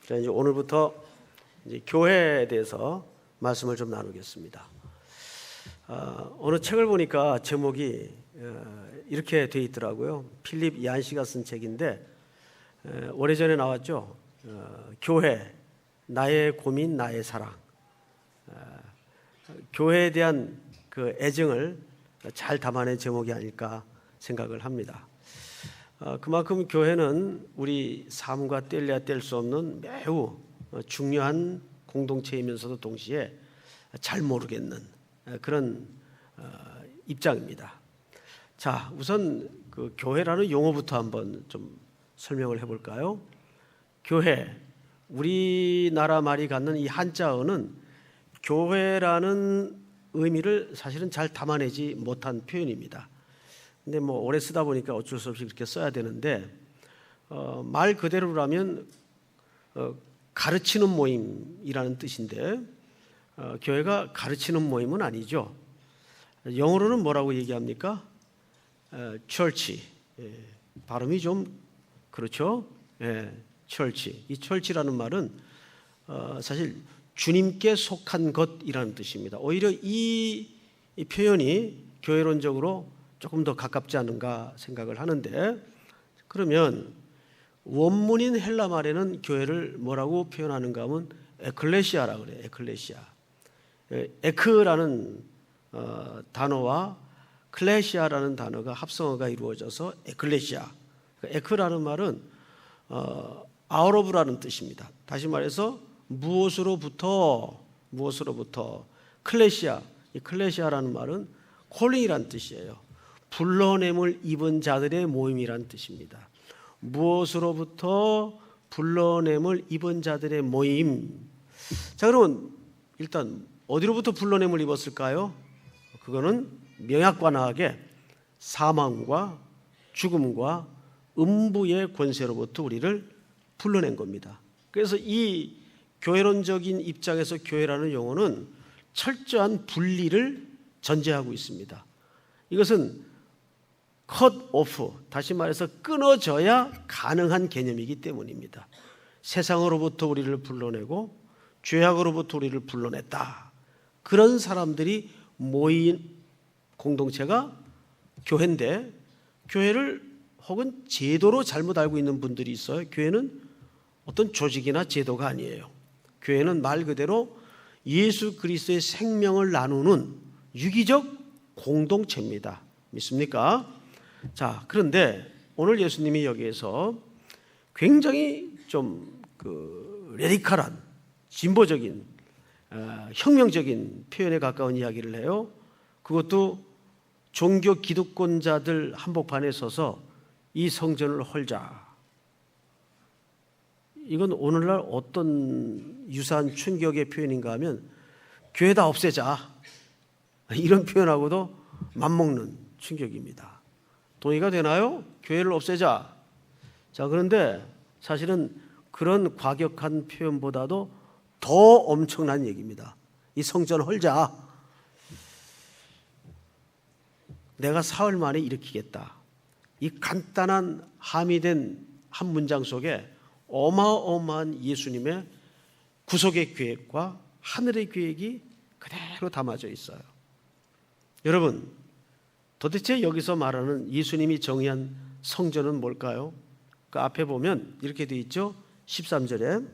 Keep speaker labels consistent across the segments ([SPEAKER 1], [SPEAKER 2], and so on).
[SPEAKER 1] 자, 이제 오늘부터 이제 교회에 대해서 말씀을 좀 나누겠습니다. 어느 책을 보니까 제목이 이렇게 돼 있더라고요. 필립 얀시가 쓴 책인데 오래전에 나왔죠. 교회, 나의 고민, 나의 사랑. 교회에 대한 그 애정을 잘 담아낸 제목이 아닐까 생각을 합니다. 그만큼 교회는 우리 삶과 뗄래야 뗄 수 없는 매우 중요한 공동체이면서도 동시에 잘 모르겠는 그런 입장입니다. 자, 우선 그 교회라는 용어부터 한번 좀 설명을 해볼까요? 교회, 우리나라 말이 갖는 이 한자어는 교회라는 의미를 사실은 잘 담아내지 못한 표현입니다. 근데 뭐 오래 쓰다 보니까 어쩔 수 없이 그렇게 써야 되는데 말 그대로라면 가르치는 모임이라는 뜻인데 교회가 가르치는 모임은 아니죠. 영어로는 뭐라고 얘기합니까? church. 발음이 좀 그렇죠? church. 이 church라는 말은 사실 주님께 속한 것이라는 뜻입니다. 오히려 이 표현이 교회론적으로 조금 더 가깝지 않은가 생각을 하는데, 그러면 원문인 헬라 말에는 교회를 뭐라고 표현하는가 하면 에클레시아라고 그래요. 에클레시아. 에크라는 단어와 클레시아라는 단어가 합성어가 이루어져서 에클레시아. 에크라는 말은 아우러브라는 뜻입니다. 다시 말해서 무엇으로부터 클레시아. 이 클레시아라는 말은 콜링이라는 뜻이에요. 불러냄을 입은 자들의 모임이라는 뜻입니다. 무엇으로부터 불러냄을 입은 자들의 모임. 자, 그러면 일단 어디로부터 불러냄을 입었을까요? 그거는 명약관하게 사망과 죽음과 음부의 권세로부터 우리를 불러낸 겁니다. 그래서 이 교회론적인 입장에서 교회라는 용어는 철저한 분리를 전제하고 있습니다. 이것은 cut off, 다시 말해서 끊어져야 가능한 개념이기 때문입니다. 세상으로부터 우리를 불러내고 죄악으로부터 우리를 불러냈다. 그런 사람들이 모인 공동체가 교회인데, 교회를 혹은 제도로 잘못 알고 있는 분들이 있어요. 교회는 어떤 조직이나 제도가 아니에요. 교회는 말 그대로 예수 그리스도의 생명을 나누는 유기적 공동체입니다. 믿습니까? 자, 그런데 오늘 예수님이 여기에서 굉장히 좀 레디컬한 진보적인 혁명적인 표현에 가까운 이야기를 해요. 그것도 종교 기득권자들 한복판에 서서 이 성전을 헐자. 이건 오늘날 어떤 유사한 충격의 표현인가 하면 교회 다 없애자. 이런 표현하고도 맞먹는 충격입니다. 동의가 되나요? 교회를 없애자. 자, 그런데 사실은 그런 과격한 표현보다도 더 엄청난 얘기입니다. 이 성전 헐자. 내가 사흘 만에 일으키겠다. 이 간단한 함의된 한 문장 속에 어마어마한 예수님의 구속의 계획과 하늘의 계획이 그대로 담아져 있어요. 여러분, 도대체 여기서 말하는 예수님이 정의한 성전은 뭘까요? 그 앞에 보면 이렇게 되어 있죠. 13절에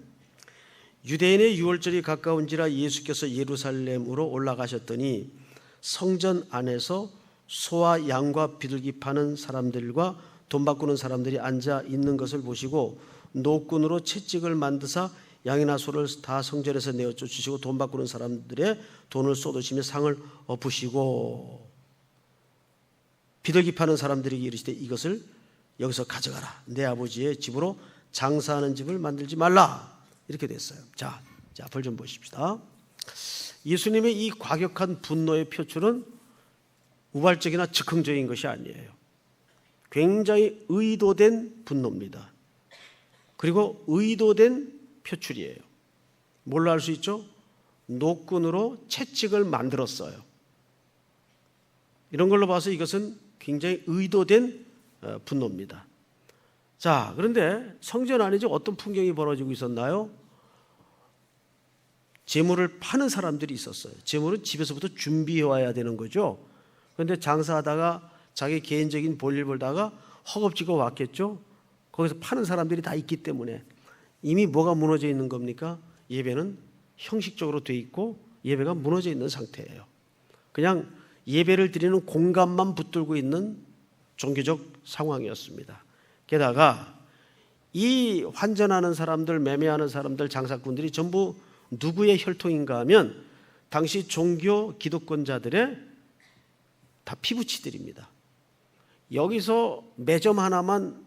[SPEAKER 1] 유대인의 유월절이 가까운지라 예수께서 예루살렘으로 올라가셨더니 성전 안에서 소와 양과 비둘기 파는 사람들과 돈 바꾸는 사람들이 앉아 있는 것을 보시고 노끈으로 채찍을 만드사 양이나 소를 다 성전에서 내어 쫓으시고 돈 바꾸는 사람들의 돈을 쏟으시며 상을 엎으시고 비둘기 파는 사람들에게 이르시되 이것을 여기서 가져가라. 내 아버지의 집으로 장사하는 집을 만들지 말라. 이렇게 됐어요. 자, 앞을 좀 보십시다. 예수님의 이 과격한 분노의 표출은 우발적이나 즉흥적인 것이 아니에요. 굉장히 의도된 분노입니다. 그리고 의도된 표출이에요. 뭘로 알 수 있죠? 노끈으로 채찍을 만들었어요. 이런 걸로 봐서 이것은 굉장히 의도된 분노입니다. 자, 그런데 성전 안에 어떤 풍경이 벌어지고 있었나요? 재물을 파는 사람들이 있었어요. 재물은 집에서부터 준비해 와야 되는 거죠. 그런데 장사하다가 자기 개인적인 볼일 벌다가 허겁지겁 왔겠죠. 거기서 파는 사람들이 다 있기 때문에 이미 뭐가 무너져 있는 겁니까? 예배는 형식적으로 돼 있고 예배가 무너져 있는 상태예요. 그냥 예배를 드리는 공간만 붙들고 있는 종교적 상황이었습니다. 게다가 이 환전하는 사람들, 매매하는 사람들, 장사꾼들이 전부 누구의 혈통인가 하면 당시 종교 기득권자들의 다 피부치들입니다. 여기서 매점 하나만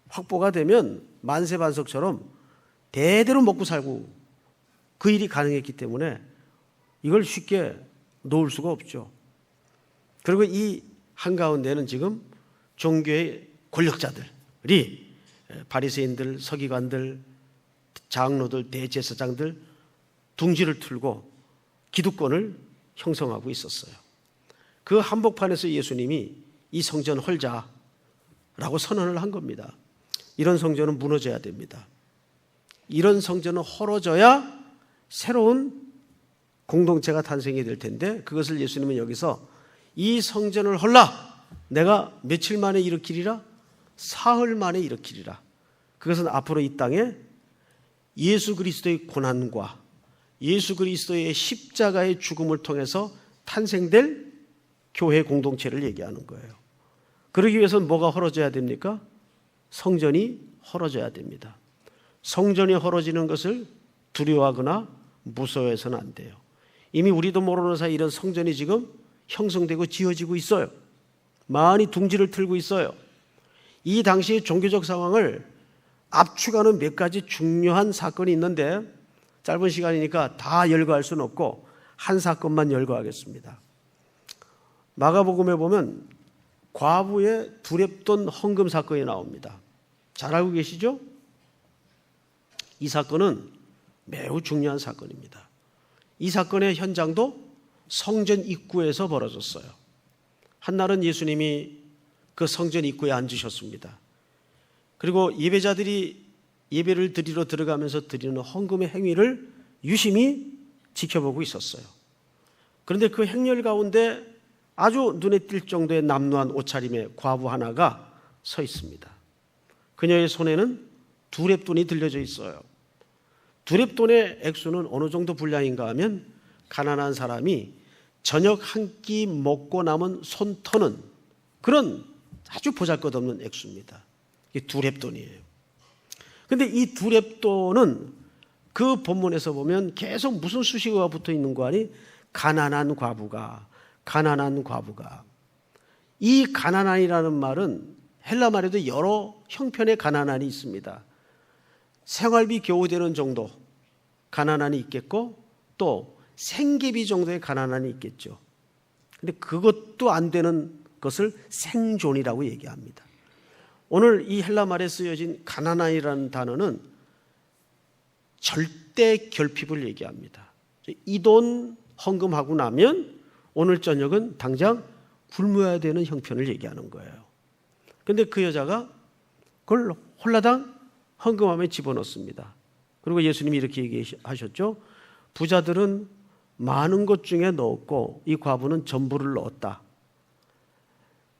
[SPEAKER 1] 확보가 되면 만세반석처럼 대대로 먹고 살고 그 일이 가능했기 때문에 이걸 쉽게 놓을 수가 없죠. 그리고 이 한가운데는 지금 종교의 권력자들이 바리새인들, 서기관들, 장로들, 대제사장들 둥지를 틀고 기득권을 형성하고 있었어요. 그 한복판에서 예수님이 이 성전 헐자라고 선언을 한 겁니다. 이런 성전은 무너져야 됩니다. 이런 성전은 헐어져야 새로운 공동체가 탄생이 될 텐데 그것을 예수님은 여기서 이 성전을 헐라 내가 며칠 만에 일으키리라? 사흘 만에 일으키리라. 그것은 앞으로 이 땅에 예수 그리스도의 고난과 예수 그리스도의 십자가의 죽음을 통해서 탄생될 교회 공동체를 얘기하는 거예요. 그러기 위해서는 뭐가 헐어져야 됩니까? 성전이 헐어져야 됩니다. 성전이 헐어지는 것을 두려워하거나 무서워해서는 안 돼요. 이미 우리도 모르는 사이 이런 성전이 지금 형성되고 지어지고 있어요. 많이 둥지를 틀고 있어요. 이 당시의 종교적 상황을 압축하는 몇 가지 중요한 사건이 있는데 짧은 시간이니까 다 열거할 수는 없고 한 사건만 열거하겠습니다. 마가복음에 보면 과부의 두렙돈 헌금 사건이 나옵니다. 잘 알고 계시죠? 이 사건은 매우 중요한 사건입니다. 이 사건의 현장도 성전 입구에서 벌어졌어요. 한날은 예수님이 그 성전 입구에 앉으셨습니다. 그리고 예배자들이 예배를 드리러 들어가면서 드리는 헌금의 행위를 유심히 지켜보고 있었어요. 그런데 그 행렬 가운데 아주 눈에 띌 정도의 남루한 옷차림의 과부 하나가 서 있습니다. 그녀의 손에는 두렙돈이 들려져 있어요. 두렙돈의 액수는 어느 정도 분량인가 하면 가난한 사람이 저녁 한 끼 먹고 남은 손 터는 그런 아주 보잘것없는 액수입니다. 이게 두렙돈이에요. 그런데 이 두렙돈은 그 본문에서 보면 계속 무슨 수식어가 붙어 있는 거 아니? 가난한 과부가. 이 가난한이라는 말은 헬라 말에도 여러 형편의 가난한이 있습니다. 생활비 겨우 되는 정도 가난한이 있겠고 또 생계비 정도의 가난한이 있겠죠. 그런데 그것도 안 되는 것을 생존이라고 얘기합니다. 오늘 이 헬라 말에 쓰여진 가난한이라는 단어는 절대 결핍을 얘기합니다. 이 돈 헌금하고 나면 오늘 저녁은 당장 굶어야 되는 형편을 얘기하는 거예요. 그런데 그 여자가 그걸 홀라당 헌금함에 집어넣습니다. 그리고 예수님이 이렇게 얘기하셨죠. 부자들은 많은 것 중에 넣었고 이 과부는 전부를 넣었다.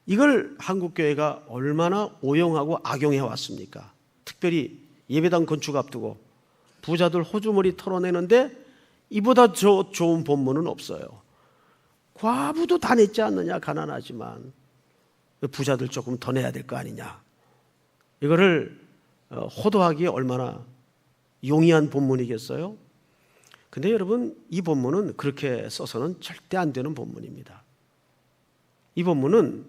[SPEAKER 1] 이걸 한국교회가 얼마나 오용하고 악용해 왔습니까? 특별히 예배당 건축 앞두고 부자들 호주머니 털어내는데 이보다 좋은 본문은 없어요. 과부도 다 냈지 않느냐, 가난하지만. 부자들 조금 더 내야 될 거 아니냐. 이거를 호도하기에 얼마나 용이한 본문이겠어요? 근데 여러분, 이 본문은 그렇게 써서는 절대 안 되는 본문입니다. 이 본문은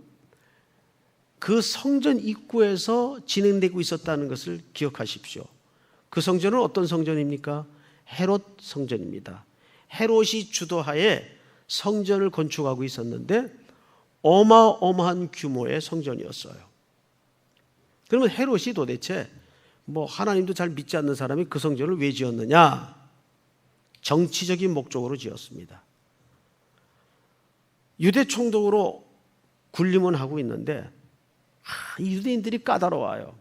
[SPEAKER 1] 그 성전 입구에서 진행되고 있었다는 것을 기억하십시오. 그 성전은 어떤 성전입니까? 헤롯 성전입니다. 헤롯이 주도하에 성전을 건축하고 있었는데 어마어마한 규모의 성전이었어요. 그러면 헤롯이 도대체 하나님도 잘 믿지 않는 사람이 그 성전을 왜 지었느냐? 정치적인 목적으로 지었습니다. 유대 총독으로 군림은 하고 있는데 이 유대인들이 까다로워요.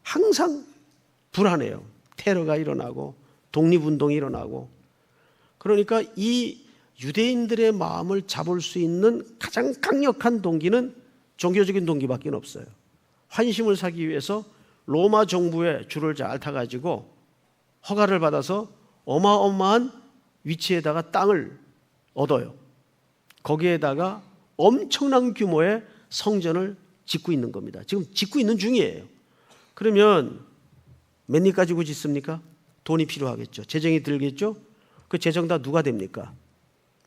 [SPEAKER 1] 항상 불안해요. 테러가 일어나고 독립운동이 일어나고. 그러니까 이 유대인들의 마음을 잡을 수 있는 가장 강력한 동기는 종교적인 동기밖에 없어요. 환심을 사기 위해서 로마 정부의 줄을 잘 타가지고 허가를 받아서 어마어마한 위치에다가 땅을 얻어요. 거기에다가 엄청난 규모의 성전을 짓고 있는 겁니다. 지금 짓고 있는 중이에요. 그러면 몇 년 가지고 짓습니까? 돈이 필요하겠죠. 재정이 들겠죠. 그 재정 다 누가 됩니까?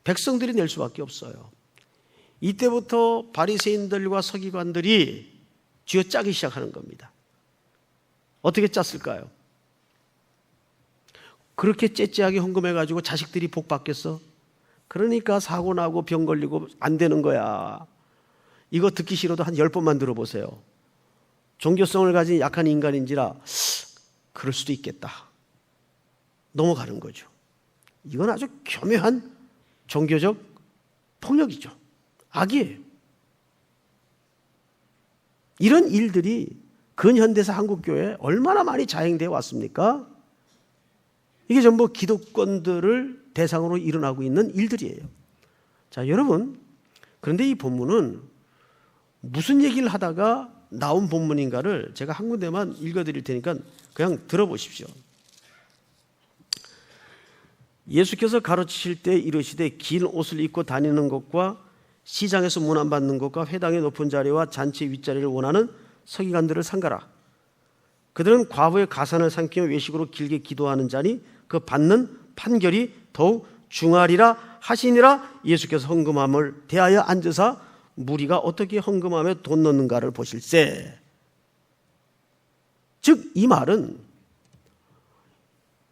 [SPEAKER 1] 백성들이 낼 수밖에 없어요. 이때부터 바리새인들과 서기관들이 쥐어짜기 시작하는 겁니다. 어떻게 짰을까요? 그렇게 째째하게 헌금해가지고 자식들이 복 받겠어? 그러니까 사고 나고 병 걸리고 안 되는 거야. 이거 듣기 싫어도 한 10번만 들어보세요. 종교성을 가진 약한 인간인지라 그럴 수도 있겠다. 넘어가는 거죠. 이건 아주 교묘한 종교적 폭력이죠. 악이에요. 이런 일들이 근현대사 한국교회에 얼마나 많이 자행되어 왔습니까? 이게 전부 기독권들을 대상으로 일어나고 있는 일들이에요. 자, 여러분, 그런데 이 본문은 무슨 얘기를 하다가 나온 본문인가를 제가 한 군데만 읽어드릴 테니까 그냥 들어보십시오. 예수께서 가르치실 때 이르시되 긴 옷을 입고 다니는 것과 시장에서 문안받는 것과 회당의 높은 자리와 잔치 윗자리를 원하는 서기관들을 삼가라. 그들은 과부의 가산을 삼키며 외식으로 길게 기도하는 자니 그 받는 판결이 더욱 중하리라 하시니라. 예수께서 헌금함을 대하여 앉으사 무리가 어떻게 헌금함에 돈 넣는가를 보실세. 즉 이 말은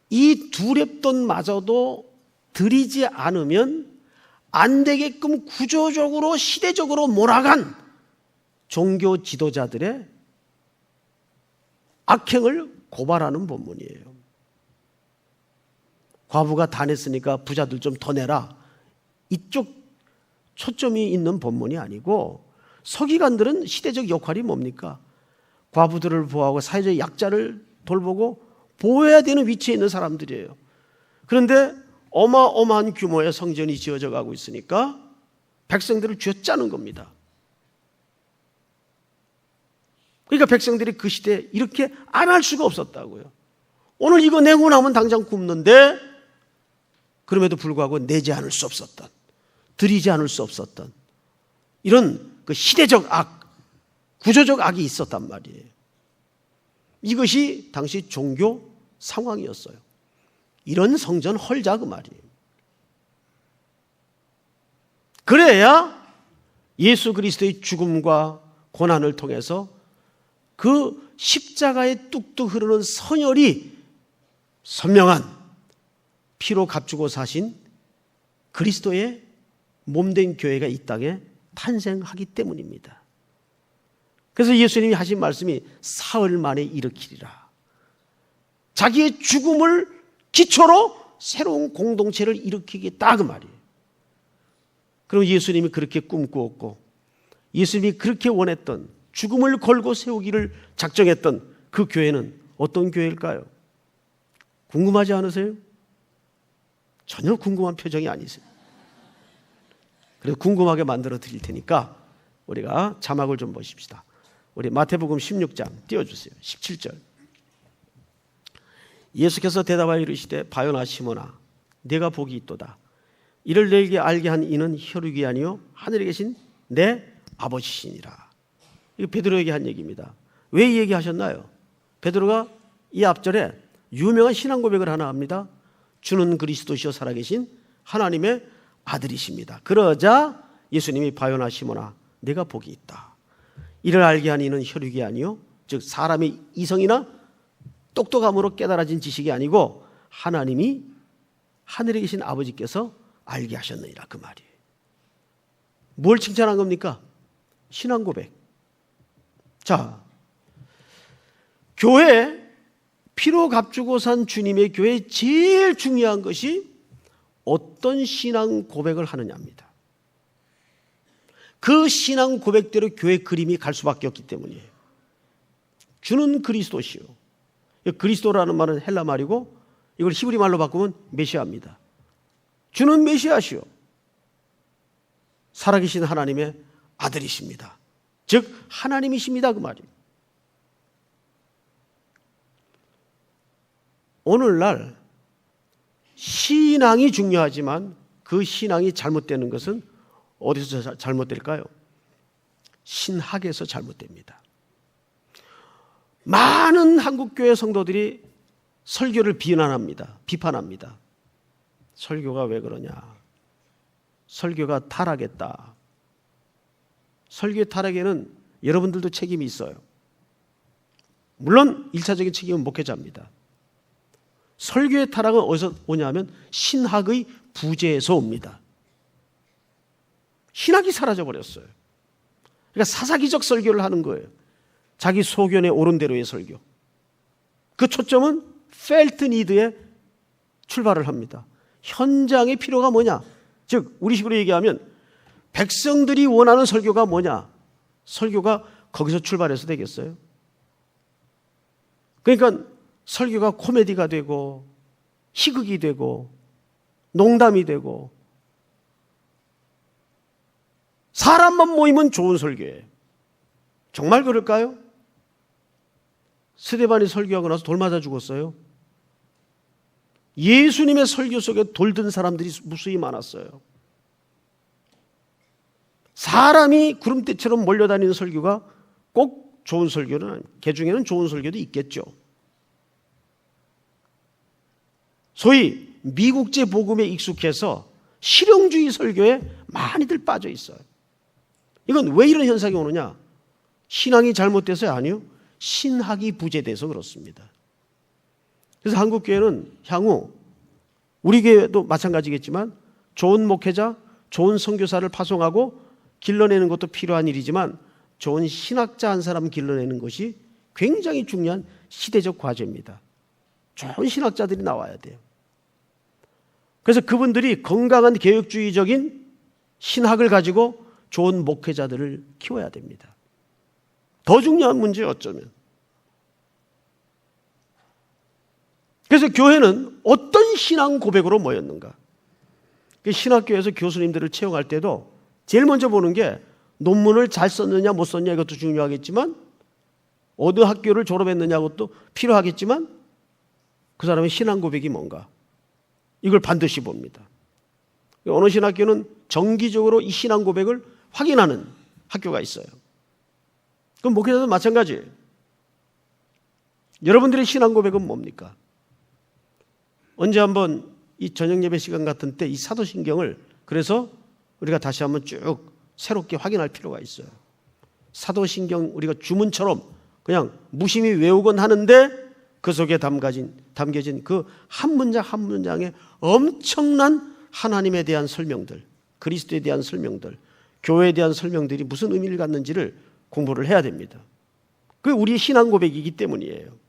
[SPEAKER 1] 이 두 렙돈마저도 드리지 않으면 안 되게끔 구조적으로 시대적으로 몰아간 종교 지도자들의 악행을 고발하는 본문이에요. 과부가 다 냈으니까 부자들 좀 더 내라. 이쪽 초점이 있는 본문이 아니고 서기관들은 시대적 역할이 뭡니까? 과부들을 보호하고 사회적 약자를 돌보고 보호해야 되는 위치에 있는 사람들이에요. 그런데 어마어마한 규모의 성전이 지어져 가고 있으니까 백성들을 쥐어짜는 겁니다. 그러니까 백성들이 그 시대에 이렇게 안 할 수가 없었다고요. 오늘 이거 내고 나면 당장 굶는데 그럼에도 불구하고 내지 않을 수 없었던, 드리지 않을 수 없었던 이런 그 시대적 악, 구조적 악이 있었단 말이에요. 이것이 당시 종교 상황이었어요. 이런 성전 헐자 그 말이에요. 그래야 예수 그리스도의 죽음과 고난을 통해서 그 십자가에 뚝뚝 흐르는 선혈이 선명한 피로 값주고 사신 그리스도의 몸된 교회가 이 땅에 탄생하기 때문입니다. 그래서 예수님이 하신 말씀이 사흘 만에 일으키리라. 자기의 죽음을 기초로 새로운 공동체를 일으키겠다 그 말이에요. 그럼 예수님이 그렇게 꿈꾸었고 예수님이 그렇게 원했던 죽음을 걸고 세우기를 작정했던 그 교회는 어떤 교회일까요? 궁금하지 않으세요? 전혀 궁금한 표정이 아니세요. 그래서 궁금하게 만들어 드릴 테니까 우리가 자막을 좀 보십시다. 우리 마태복음 16장 띄워주세요. 17절. 예수께서 대답하여 이르시되 바요나 시몬아 네가 복이 있도다. 이를 너에게 알게 한 이는 혈육이 아니요 하늘에 계신 내 아버지시니라. 이거 베드로에게 한 얘기입니다. 왜 이 얘기 하셨나요? 베드로가 이 앞절에 유명한 신앙 고백을 하나 합니다. 주는 그리스도시요 살아계신 하나님의 아들이십니다. 그러자 예수님이 바요나 시몬아 네가 복이 있다. 이를 알게 한 이는 혈육이 아니요 즉 사람의 이성이나 똑똑함으로 깨달아진 지식이 아니고 하나님이 하늘에 계신 아버지께서 알게 하셨느니라 그 말이에요. 뭘 칭찬한 겁니까? 신앙 고백. 자, 교회 피로 값주고 산 주님의 교회에 제일 중요한 것이 어떤 신앙 고백을 하느냐입니다. 그 신앙 고백대로 교회 그림이 갈 수밖에 없기 때문이에요. 주는 그리스도시요. 그리스도라는 말은 헬라 말이고 이걸 히브리 말로 바꾸면 메시아입니다. 주는 메시아시요. 살아계신 하나님의 아들이십니다. 즉 하나님이십니다 그 말이에요. 오늘날 신앙이 중요하지만 그 신앙이 잘못되는 것은 어디서 잘못될까요? 신학에서 잘못됩니다. 많은 한국교회 성도들이 설교를 비판합니다. 설교가 왜 그러냐? 설교가 타락했다. 설교의 타락에는 여러분들도 책임이 있어요. 물론 1차적인 책임은 목회자입니다. 설교의 타락은 어디서 오냐면 신학의 부재에서 옵니다. 신학이 사라져버렸어요. 그러니까 사사기적 설교를 하는 거예요. 자기 소견에 옳은 대로의 설교. 그 초점은 felt need에 출발을 합니다. 현장의 필요가 뭐냐? 즉 우리 식으로 얘기하면 백성들이 원하는 설교가 뭐냐? 설교가 거기서 출발해서 되겠어요? 그러니까 설교가 코미디가 되고 희극이 되고 농담이 되고 사람만 모이면 좋은 설교예요. 정말 그럴까요? 스데반이 설교하고 나서 돌 맞아 죽었어요. 예수님의 설교 속에 돌든 사람들이 무수히 많았어요. 사람이 구름대처럼 몰려다니는 설교가 꼭 좋은 설교는, 개 중에는 좋은 설교도 있겠죠. 소위 미국제 복음에 익숙해서 실용주의 설교에 많이들 빠져 있어요. 이건 왜 이런 현상이 오느냐? 신앙이 잘못돼서요? 아니요. 신학이 부재돼서 그렇습니다. 그래서 한국교회는 향후 우리 교회도 마찬가지겠지만 좋은 목회자, 좋은 선교사를 파송하고 길러내는 것도 필요한 일이지만 좋은 신학자 한 사람 길러내는 것이 굉장히 중요한 시대적 과제입니다. 좋은 신학자들이 나와야 돼요. 그래서 그분들이 건강한 개혁주의적인 신학을 가지고 좋은 목회자들을 키워야 됩니다. 더 중요한 문제예요, 어쩌면. 그래서 교회는 어떤 신앙 고백으로 모였는가? 신학교에서 교수님들을 채용할 때도 제일 먼저 보는 게 논문을 잘 썼느냐 못 썼느냐 이것도 중요하겠지만 어느 학교를 졸업했느냐 것도 필요하겠지만 그 사람의 신앙 고백이 뭔가 이걸 반드시 봅니다. 어느 신학교는 정기적으로 이 신앙 고백을 확인하는 학교가 있어요. 그럼 목회자도 마찬가지예요. 여러분들의 신앙 고백은 뭡니까? 언제 한번 이 저녁 예배 시간 같은 때 이 사도신경을 그래서 우리가 다시 한번 쭉 새롭게 확인할 필요가 있어요. 사도신경 우리가 주문처럼 그냥 무심히 외우곤 하는데 그 속에 담겨진 그 한 문장 한 문장에 엄청난 하나님에 대한 설명들, 그리스도에 대한 설명들, 교회에 대한 설명들이 무슨 의미를 갖는지를 공부를 해야 됩니다. 그게 우리의 신앙 고백이기 때문이에요.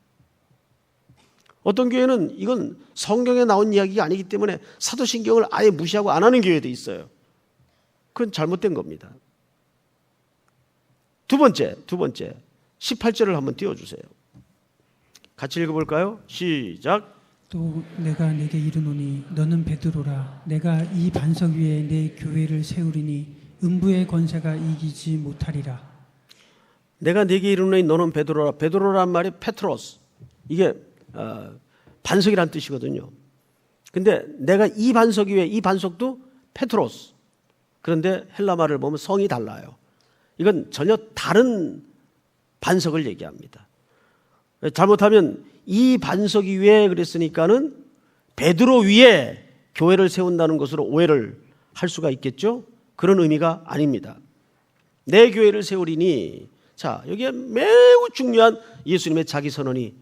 [SPEAKER 1] 어떤 교회는 이건 성경에 나온 이야기가 아니기 때문에 사도신경을 아예 무시하고 안 하는 교회도 있어요. 그건 잘못된 겁니다. 두 번째 18절을 한번 띄워주세요. 같이 읽어볼까요? 시작.
[SPEAKER 2] 또 내가 내게 이르노니 너는 베드로라. 내가 이 반석 위에 내 교회를 세우리니 음부의 권세가 이기지 못하리라.
[SPEAKER 1] 내가 내게 이르노니 너는 베드로라. 베드로란 말이 페트로스. 이게 반석이란 뜻이거든요. 근데 내가 이 반석 위에 이 반석도 페트로스. 그런데 헬라 말을 보면 성이 달라요. 이건 전혀 다른 반석을 얘기합니다. 잘못하면 이 반석 위에 그랬으니까는 베드로 위에 교회를 세운다는 것으로 오해를 할 수가 있겠죠. 그런 의미가 아닙니다. 내 교회를 세우리니, 자, 여기에 매우 중요한 예수님의 자기 선언이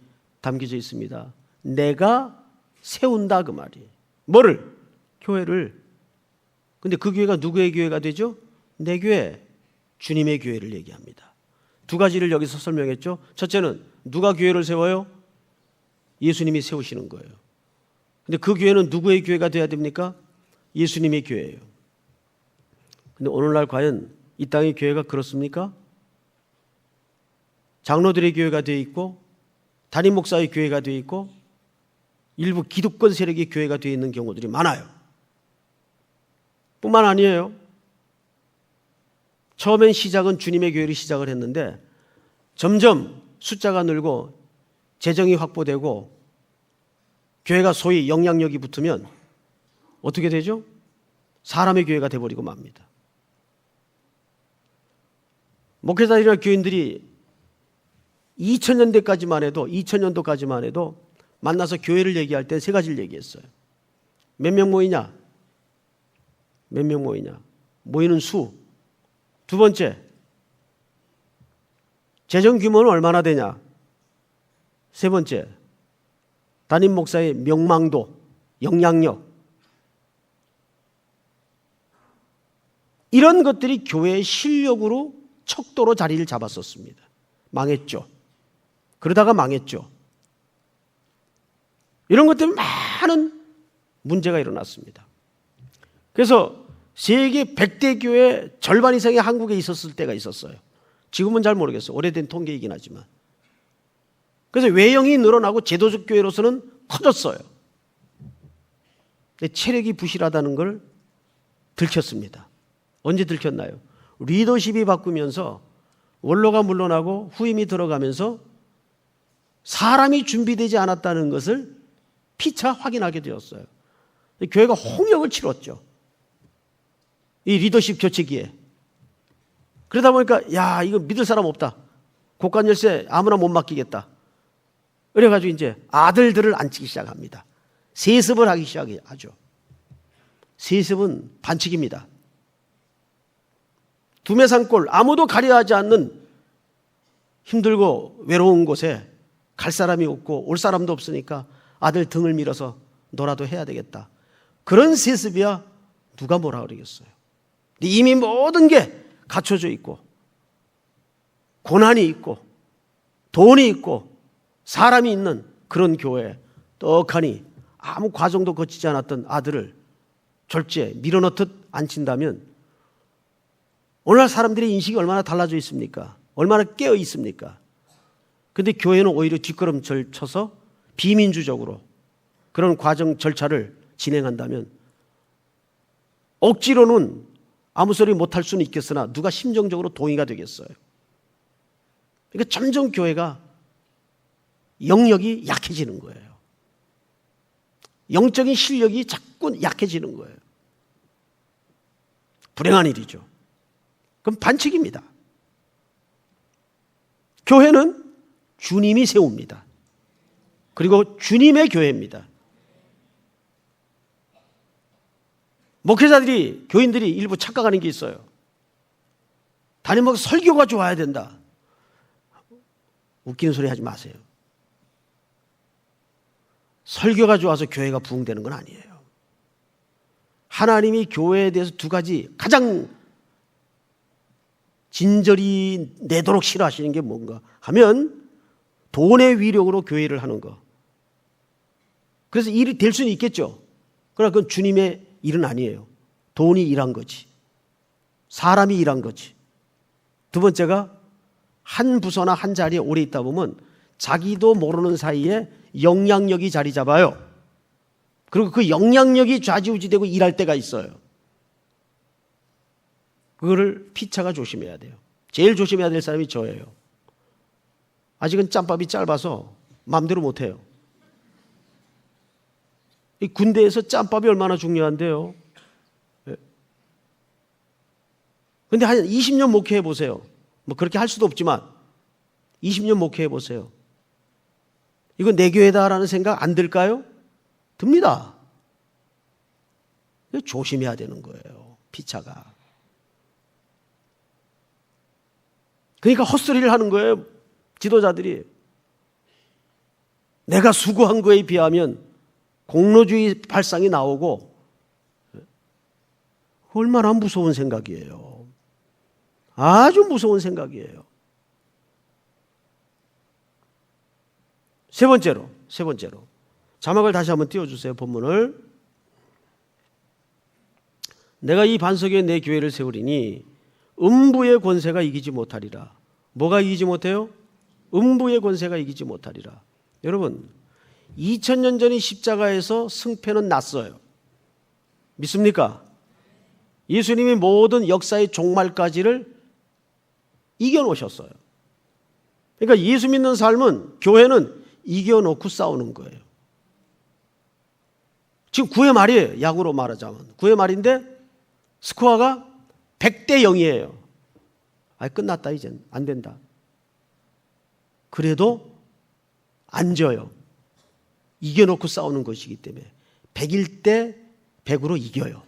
[SPEAKER 1] 담겨져 있습니다. 내가 세운다 그 말이에요. 뭐를? 교회를. 근데 그 교회가 누구의 교회가 되죠? 내 교회, 주님의 교회를 얘기합니다. 두 가지를 여기서 설명했죠. 첫째는 누가 교회를 세워요? 예수님이 세우시는 거예요. 근데 그 교회는 누구의 교회가 돼야 됩니까? 예수님의 교회예요. 근데 오늘날 과연 이 땅의 교회가 그렇습니까? 장로들의 교회가 되어 있고 담임 목사의 교회가 되어 있고 일부 기득권 세력의 교회가 되어 있는 경우들이 많아요. 뿐만 아니에요. 처음엔 시작은 주님의 교회를 시작을 했는데 점점 숫자가 늘고 재정이 확보되고 교회가 소위 영향력이 붙으면 어떻게 되죠? 사람의 교회가 돼버리고 맙니다. 목회자들이나 교인들이 2000년도까지만 해도 만나서 교회를 얘기할 때 세 가지를 얘기했어요. 몇 명 모이냐? 몇 명 모이냐? 모이는 수. 두 번째, 재정 규모는 얼마나 되냐? 세 번째, 담임 목사의 명망도, 영향력. 이런 것들이 교회의 실력으로 척도로 자리를 잡았었습니다. 망했죠. 그러다가 망했죠. 이런 것 때문에 많은 문제가 일어났습니다. 그래서 세계 100대 교회 절반 이상이 한국에 있었을 때가 있었어요. 지금은 잘 모르겠어요. 오래된 통계이긴 하지만. 그래서 외형이 늘어나고 제도적 교회로서는 커졌어요. 근데 체력이 부실하다는 걸 들켰습니다. 언제 들켰나요? 리더십이 바꾸면서 원로가 물러나고 후임이 들어가면서 사람이 준비되지 않았다는 것을 피차 확인하게 되었어요. 교회가 홍역을 치렀죠. 이 리더십 교체기에. 그러다 보니까 야, 이거 믿을 사람 없다. 곡간 열쇠 아무나 못 맡기겠다. 그래가지고 이제 아들들을 앉히기 시작합니다. 세습을 하기 시작하죠. 세습은 반칙입니다. 두메산골, 아무도 가려하지 않는 힘들고 외로운 곳에 갈 사람이 없고 올 사람도 없으니까 아들 등을 밀어서 너라도 해야 되겠다. 그런 세습이야 누가 뭐라 그러겠어요. 이미 모든 게 갖춰져 있고 고난이 있고 돈이 있고 사람이 있는 그런 교회에 떡하니 아무 과정도 거치지 않았던 아들을 졸지에 밀어넣듯 앉힌다면 오늘날 사람들의 인식이 얼마나 달라져 있습니까? 얼마나 깨어 있습니까? 그런데 교회는 오히려 뒷걸음질 쳐서 비민주적으로 그런 과정 절차를 진행한다면 억지로는 아무 소리 못할 수는 있겠으나 누가 심정적으로 동의가 되겠어요? 그러니까 점점 교회가 영역이 약해지는 거예요. 영적인 실력이 자꾸 약해지는 거예요. 불행한 일이죠. 그럼 반칙입니다. 교회는 주님이 세웁니다. 그리고 주님의 교회입니다. 목회자들이, 교인들이 일부 착각하는 게 있어요. 담임 목사 설교가 좋아야 된다. 웃기는 소리 하지 마세요. 설교가 좋아서 교회가 부흥되는 건 아니에요. 하나님이 교회에 대해서 두 가지 가장 진절이 내도록 싫어하시는 게 뭔가 하면 돈의 위력으로 교회를 하는 거. 그래서 일이 될 수는 있겠죠. 그러나 그건 주님의 일은 아니에요. 돈이 일한 거지. 사람이 일한 거지. 두 번째가 한 부서나 한 자리에 오래 있다 보면 자기도 모르는 사이에 영향력이 자리 잡아요. 그리고 그 영향력이 좌지우지되고 일할 때가 있어요. 그거를 피차가 조심해야 돼요. 제일 조심해야 될 사람이 저예요. 아직은 짬밥이 짧아서 마음대로 못해요. 이 군대에서 짬밥이 얼마나 중요한데요. 그런데 한 20년 목회해 보세요. 뭐 그렇게 할 수도 없지만 20년 목회해 보세요. 이거 내 교회다라는 생각 안 들까요? 듭니다. 조심해야 되는 거예요. 피차가. 그러니까 헛소리를 하는 거예요. 지도자들이. 내가 수고한 거에 비하면 공로주의 발상이 나오고 얼마나 무서운 생각이에요. 아주 무서운 생각이에요. 세 번째로 자막을 다시 한번 띄워주세요. 본문을. 내가 이 반석 위에 내 교회를 세우리니 음부의 권세가 이기지 못하리라. 뭐가 이기지 못해요? 음부의 권세가 이기지 못하리라. 여러분, 2000년 전에 십자가에서 승패는 났어요. 믿습니까? 예수님이 모든 역사의 종말까지를 이겨놓으셨어요. 그러니까 예수 믿는 삶은, 교회는 이겨놓고 싸우는 거예요. 지금 9회 말이에요. 야구로 말하자면 9회 말인데 스코어가 100대 0이에요. 끝났다. 이젠 안 된다. 그래도 안 져요. 이겨놓고 싸우는 것이기 때문에 101대 100으로 이겨요.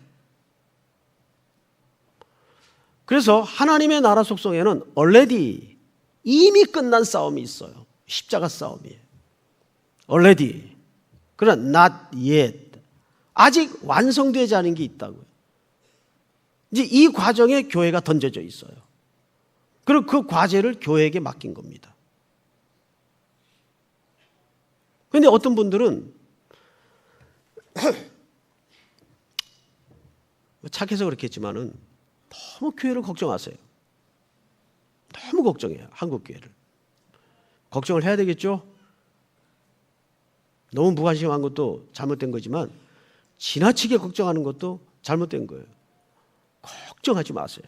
[SPEAKER 1] 그래서 하나님의 나라 속성에는 already, 이미 끝난 싸움이 있어요. 십자가 싸움이에요. already. 그러나 not yet. 아직 완성되지 않은 게 있다고요. 이제 이 과정에 교회가 던져져 있어요. 그리고 그 과제를 교회에게 맡긴 겁니다. 그런데 어떤 분들은 착해서 그렇겠지만은 너무 교회를 걱정하세요. 너무 걱정해요. 한국 교회를. 걱정을 해야 되겠죠? 너무 무관심한 것도 잘못된 거지만 지나치게 걱정하는 것도 잘못된 거예요. 걱정하지 마세요.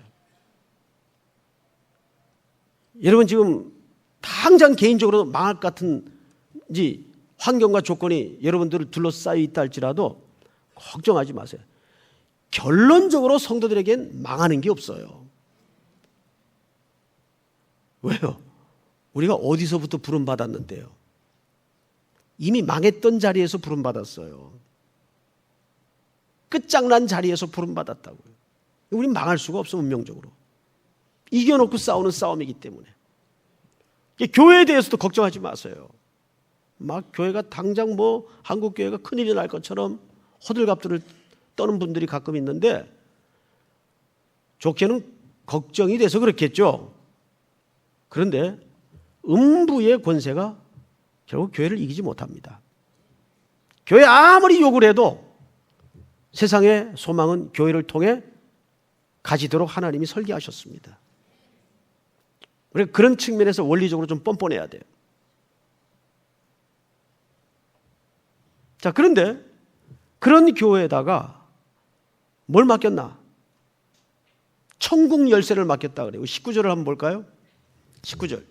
[SPEAKER 1] 여러분 지금 당장 개인적으로 망할 것 같은 환경과 조건이 여러분들을 둘러싸여 있다 할지라도 걱정하지 마세요. 결론적으로 성도들에겐 망하는 게 없어요. 왜요? 우리가 어디서부터 부름받았는데요? 이미 망했던 자리에서 부름받았어요. 끝장난 자리에서 부름받았다고요. 우린 망할 수가 없어. 운명적으로 이겨놓고 싸우는 싸움이기 때문에. 교회에 대해서도 걱정하지 마세요. 막 교회가 당장 한국 교회가 큰일이 날 것처럼 호들갑들을 떠는 분들이 가끔 있는데 좋게는 걱정이 돼서 그렇겠죠. 그런데 음부의 권세가 결국 교회를 이기지 못합니다. 교회 아무리 욕을 해도 세상의 소망은 교회를 통해 가지도록 하나님이 설계하셨습니다. 그런 측면에서 원리적으로 좀 뻔뻔해야 돼요. 자, 그런데 그런 교회에다가 뭘 맡겼나? 천국 열쇠를 맡겼다 그래요. 19절을 한번 볼까요? 19절.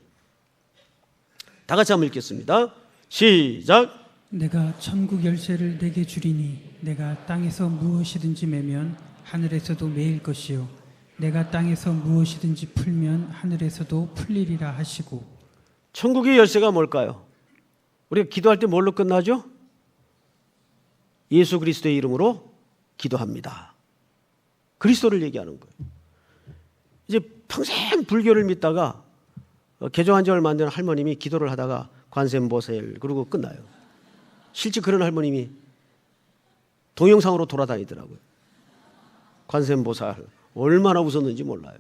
[SPEAKER 1] 다 같이 한번 읽겠습니다. 시작.
[SPEAKER 2] 내가 천국 열쇠를 내게 주리니 내가 땅에서 무엇이든지 매면 하늘에서도 매일 것이요 내가 땅에서 무엇이든지 풀면 하늘에서도 풀리리라 하시고.
[SPEAKER 1] 천국의 열쇠가 뭘까요? 우리가 기도할 때 뭘로 끝나죠? 예수 그리스도의 이름으로 기도합니다. 그리스도를 얘기하는 거예요. 이제 평생 불교를 믿다가 개종한 지 얼마 안 된 할머님이 기도를 하다가 관세음보살 그러고 끝나요. 실제 그런 할머님이 동영상으로 돌아다니더라고요. 관세음보살 얼마나 웃었는지 몰라요.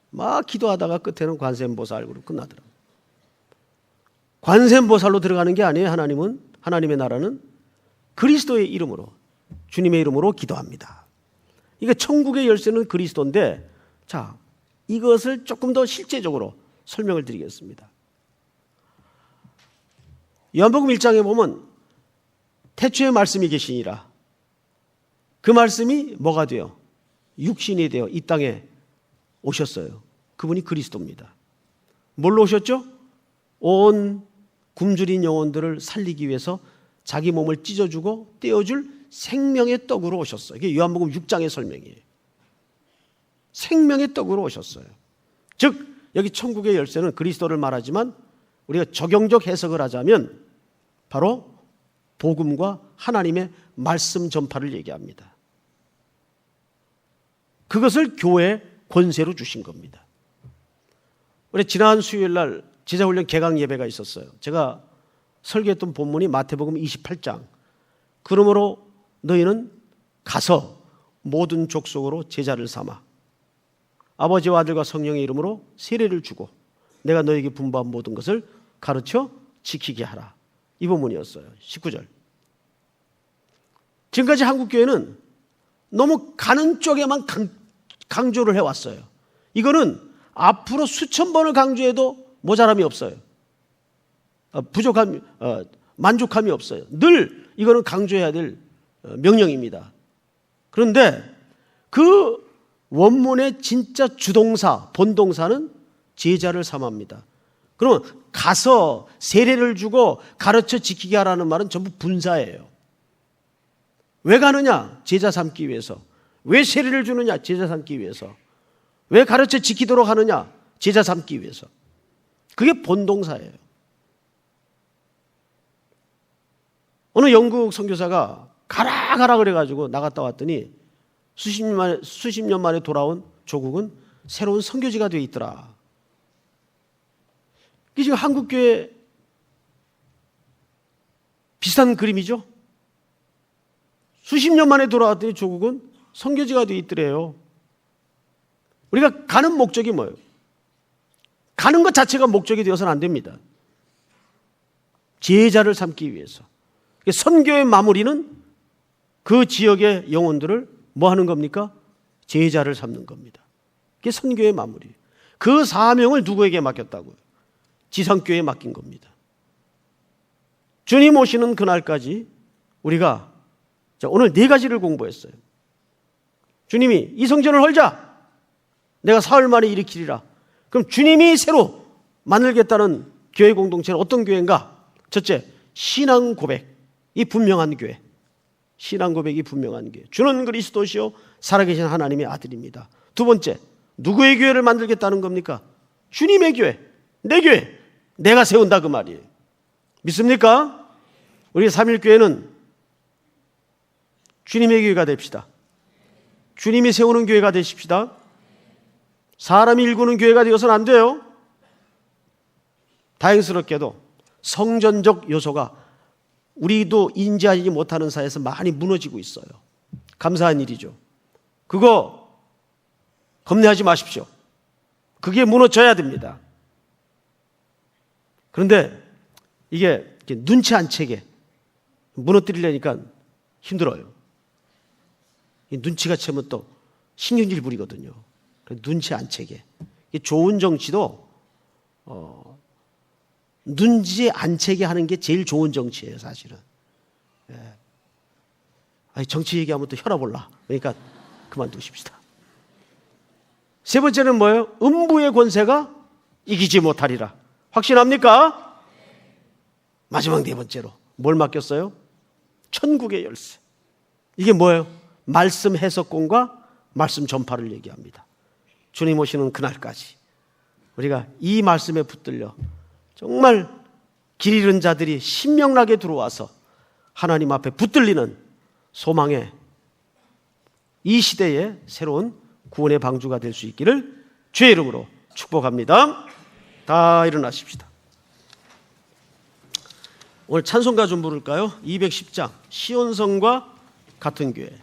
[SPEAKER 1] 막 기도하다가 끝에는 관세음보살 그러고 끝나더라고요. 관세음보살로 들어가는 게 아니에요. 하나님의 나라는 그리스도의 이름으로, 주님의 이름으로 기도합니다. 이게 천국의 열쇠는 그리스도인데, 자, 이것을 조금 더 실제적으로 설명을 드리겠습니다. 요한복음 1장에 보면 태초에 말씀이 계시니라. 그 말씀이 뭐가 돼요? 육신이 되어 이 땅에 오셨어요. 그분이 그리스도입니다. 뭘로 오셨죠? 온 굶주린 영혼들을 살리기 위해서 자기 몸을 찢어주고 떼어줄 생명의 떡으로 오셨어요. 이게 요한복음 6장의 설명이에요. 생명의 떡으로 오셨어요. 즉 여기 천국의 열쇠는 그리스도를 말하지만 우리가 적용적 해석을 하자면 바로 복음과 하나님의 말씀 전파를 얘기합니다. 그것을 교회의 권세로 주신 겁니다. 우리 지난 수요일 날 제자훈련 개강 예배가 있었어요. 제가 설교했던 본문이 마태복음 28장. 그러므로 너희는 가서 모든 족속으로 제자를 삼아 아버지와 아들과 성령의 이름으로 세례를 주고 내가 너에게 분부한 모든 것을 가르쳐 지키게 하라. 이 본문이었어요. 19절. 지금까지 한국교회는 너무 가는 쪽에만 강조를 해왔어요. 이거는 앞으로 수천 번을 강조해도 모자람이 없어요. 만족함이 없어요. 늘 이거는 강조해야 될 명령입니다. 그런데 그 원문의 진짜 주동사, 본동사는 제자를 삼합니다. 그러면 가서 세례를 주고 가르쳐 지키게 하라는 말은 전부 분사예요. 왜 가느냐? 제자 삼기 위해서. 왜 세례를 주느냐? 제자 삼기 위해서. 왜 가르쳐 지키도록 하느냐? 제자 삼기 위해서. 그게 본동사예요. 어느 영국 선교사가 가라 그래가지고 나갔다 왔더니 수십 년 만에 돌아온 조국은 새로운 선교지가 되어 있더라. 이게 지금 한국교회 비슷한 그림이죠. 수십 년 만에 돌아왔더니 조국은 선교지가 되어 있더래요. 우리가 가는 목적이 뭐예요? 가는 것 자체가 목적이 되어서는 안 됩니다. 제자를 삼기 위해서. 선교의 마무리는 그 지역의 영혼들을 뭐 하는 겁니까? 제자를 삼는 겁니다. 그게 선교의 마무리. 그 사명을 누구에게 맡겼다고요? 지상교회에 맡긴 겁니다. 주님 오시는 그날까지 우리가 오늘 4가지를 공부했어요. 주님이 이 성전을 헐자. 내가 사흘 만에 일으키리라. 그럼 주님이 새로 만들겠다는 교회 공동체는 어떤 교회인가? 첫째, 신앙 고백이 분명한 교회. 신앙 고백이 분명한 교회. 주는 그리스도시요 살아계신 하나님의 아들입니다. 두 번째, 누구의 교회를 만들겠다는 겁니까? 주님의 교회, 내 교회, 내가 세운다 그 말이에요. 믿습니까? 우리 삼일교회는 주님의 교회가 됩시다. 주님이 세우는 교회가 되십시다. 사람이 일구는 교회가 되어서는 안 돼요. 다행스럽게도 성전적 요소가 우리도 인지하지 못하는 사이에서 많이 무너지고 있어요. 감사한 일이죠. 그거 겁내하지 마십시오. 그게 무너져야 됩니다. 그런데 이게 눈치 안 채게 무너뜨리려니까 힘들어요. 눈치가 채면 또 신경질 부리거든요. 눈치 안 채게. 좋은 정치도 눈치 안 채게 하는 게 제일 좋은 정치예요, 사실은. 아니, 정치 얘기하면 또 혈압 올라. 그러니까 그만두십시다. 세 번째는 뭐예요? 음부의 권세가 이기지 못하리라. 확신합니까? 마지막 4번째로 뭘 맡겼어요? 천국의 열쇠. 이게 뭐예요? 말씀 해석권과 말씀 전파를 얘기합니다. 주님 오시는 그날까지 우리가 이 말씀에 붙들려 정말 길 잃은 자들이 신명나게 들어와서 하나님 앞에 붙들리는 소망의 이 시대의 새로운 구원의 방주가 될 수 있기를 주의 이름으로 축복합니다. 다 일어나십시다. 오늘 찬송가 좀 부를까요? 210장 시온성과 같은 교회.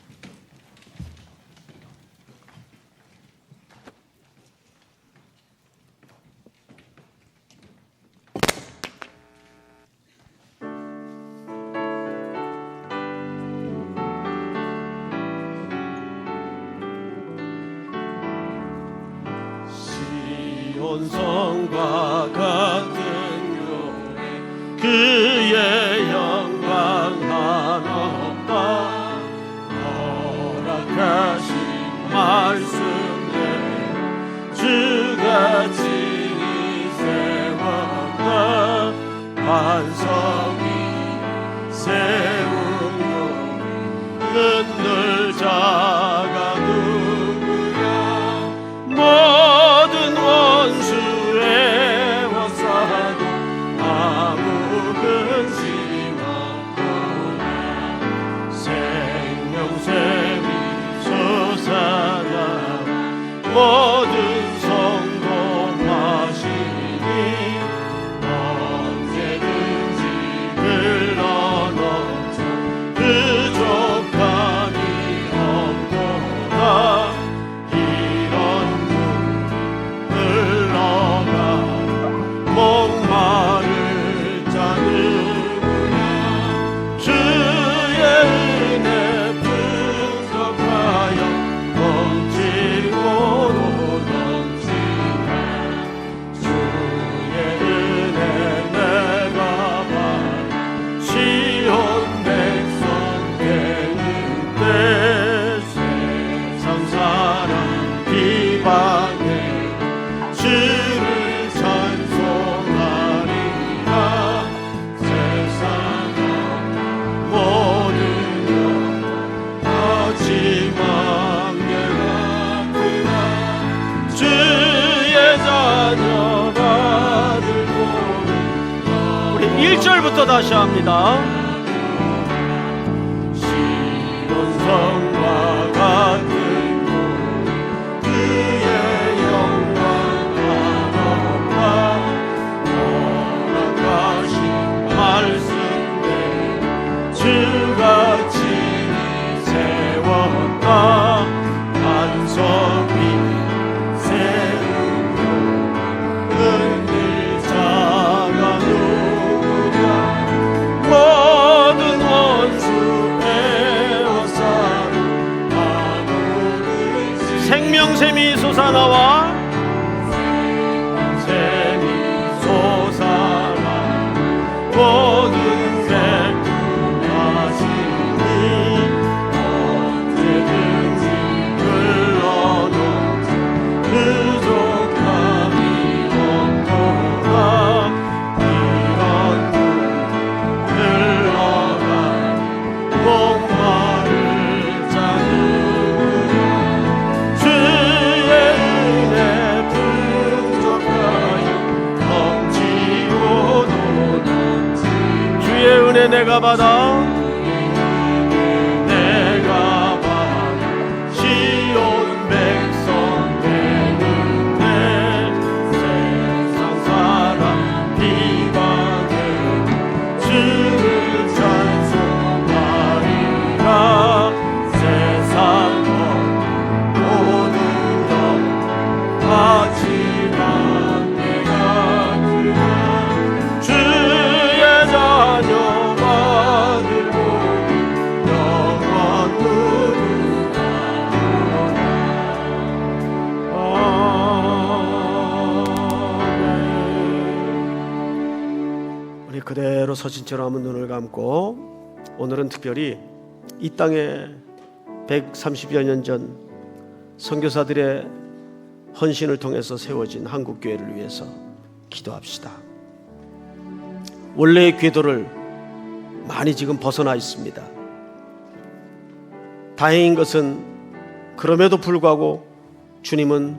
[SPEAKER 1] 시온성과 같은 교회 그의 영광 한없다 허락하신 말씀에 주가 친히 세웠다 반석이 세운 눈늘 자가 누구야 모든 원수의 워싸도 아무 근심 없구나 생명샘이 솟아나 모든 성공하시니 언제든지 흘러넘쳐 부족함이 없도다 이런 흘러가 목마를 자 누구냐 1절부터 다시 합니다. 시온성과 같은 그의 영광 하늘과 허락하신 말씀대로 주가 친히 세웠다. 반석이 세우고 은들 자가 누구냐. 모든 원수 에워싸고 하늘을 생명샘이 솟아나와 샘이 솟아나 모든 백구하시니 언제든지 흘러놓은 부족함이 없도다. 이런 흘러간 목마를 짜누구나. 주의 은혜 풍족하여 넘치고도 넘치. 주의 은혜 내가 받아 시온 백성 되는데 세상 사람 비방을 주를 찬송하리라. 세상 모든 영 하지만 내가 그냥 주의 자녀 받을 복이 영원 누구나. 아멘. 우리 그대로 서신 채로 한번 눈을 감고 오늘은 특별히 이 땅에 130여 년 전 선교사들의 헌신을 통해서 세워진 한국교회를 위해서 기도합시다. 원래의 궤도를 많이 지금 벗어나 있습니다. 다행인 것은 그럼에도 불구하고 주님은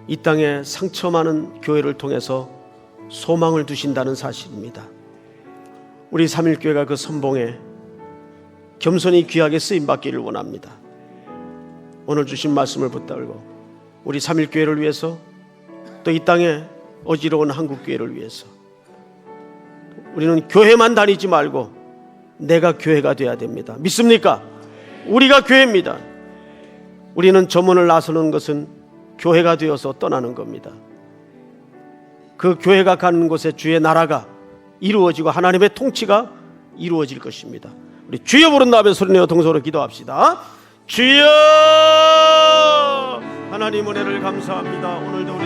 [SPEAKER 1] 이 땅에 상처 많은 교회를 통해서 소망을 두신다는 사실입니다. 우리 삼일교회가 그 선봉에 겸손히 귀하게 쓰임받기를 원합니다. 오늘 주신 말씀을 붙들고 우리 삼일교회를 위해서 또 이 땅에 어지러운 한국교회를 위해서 우리는 교회만 다니지 말고 내가 교회가 돼야 됩니다. 믿습니까? 우리가 교회입니다. 우리는 저 문을 나서는 것은 교회가 되어서 떠나는 겁니다. 그 교회가 가는 곳에 주의 나라가 이루어지고 하나님의 통치가 이루어질 것입니다. 우리 주여 부른 다음에 소리내어 동서로 기도합시다. 주여! 하나님 은혜를 감사합니다. 오늘도 우리